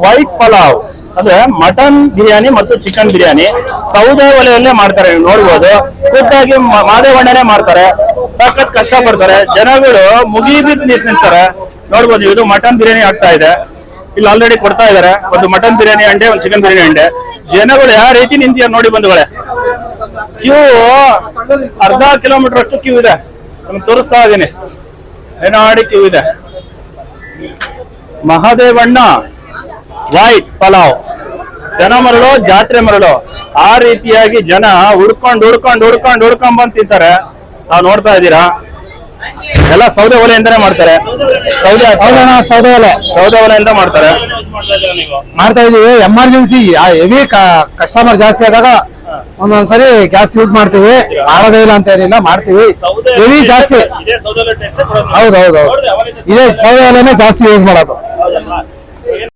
White pulao ಅಂದ್ರೆ mutton biryani ಮತ್ತು chicken biryani ಸೌದೆ ಒಲೆಯಲ್ಲೇ ಮಾಡ್ತಾರೆ. ನೀವು ನೋಡ್ಬೋದು, ಖುದ್ದಾಗಿ ಮಾದೇವಣ್ಣನೇ ಮಾಡ್ತಾರೆ. ಸಖತ್ ಕಷ್ಟ ಪಡ್ತಾರೆ ಜನಗಳು, ಮುಗಿಬಿದ್ದು ನಿಂತಾರೆ. ನೋಡ್ಬೋದು, ಇದು ಮಟನ್ ಬಿರಿಯಾನಿ ಆಗ್ತಾ ಇದೆ. ಇಲ್ಲಿ ಆಲ್ರೆಡಿ ಕೊಡ್ತಾ ಇದಾರೆ. ಒಂದು ಮಟನ್ ಬಿರಿಯಾನಿ ಅಂಡೆ, ಒಂದು ಚಿಕನ್ ಬಿರಿಯಾನಿ ಅಂಡೆ. ಜನಗಳು ಯಾವ ರೀತಿ ನಿಂತಿದ್ದಾರೆ ನೋಡಿ ಬಂಧುಗಳೇ. ಕ್ಯೂ ಅರ್ಧ ಕಿಲೋಮೀಟರ್ ಅಷ್ಟು ಕ್ಯೂ ಇದೆ. ನಿಮ್ಗೆ ತೋರಿಸ್ತಾ ಇದ್ದೀನಿ, ಏನಾಡಿ ಕ್ಯೂ ಇದೆ. ಮಹಾದೇವಣ್ಣ ವೈಟ್ ಪಲಾವ್, ಜನ ಮರಳು, ಜಾತ್ರೆ ಮರಳು. ಆ ರೀತಿಯಾಗಿ ಜನ ಹುಡ್ಕೊಂಡ್ ಬಂದು ತಿಂತಾರೆ. ತಾವ್ ನೋಡ್ತಾ ಇದ್ದೀರಾ, ಎಲ್ಲ ಸೌದೆ ಒಲೆಯಿಂದನೇ ಮಾಡ್ತಾರೆ. ಸೌದೆ ಒಲೆಯಿಂದ ಮಾಡ್ತಾರೆ. ಮಾಡ್ತಾ ಇದೀವಿ. ಎಮರ್ಜೆನ್ಸಿ ಹೆವಿ ಕಸ್ಟಮರ್ ಜಾಸ್ತಿ ಆದಾಗ ಒಂದೊಂದ್ಸರಿ ಗ್ಯಾಸ್ ಯೂಸ್ ಮಾಡ್ತೀವಿ. ಮಾಡೋದೇ ಇಲ್ಲ ಅಂತ ಏನಿಲ್ಲ, ಮಾಡ್ತೀವಿ. ಹೆವಿ ಜಾಸ್ತಿ. ಹೌದೌದು, ಇದೇ ಸೌದೆ ಒಲೆನೇ ಜಾಸ್ತಿ ಯೂಸ್ ಮಾಡೋದು.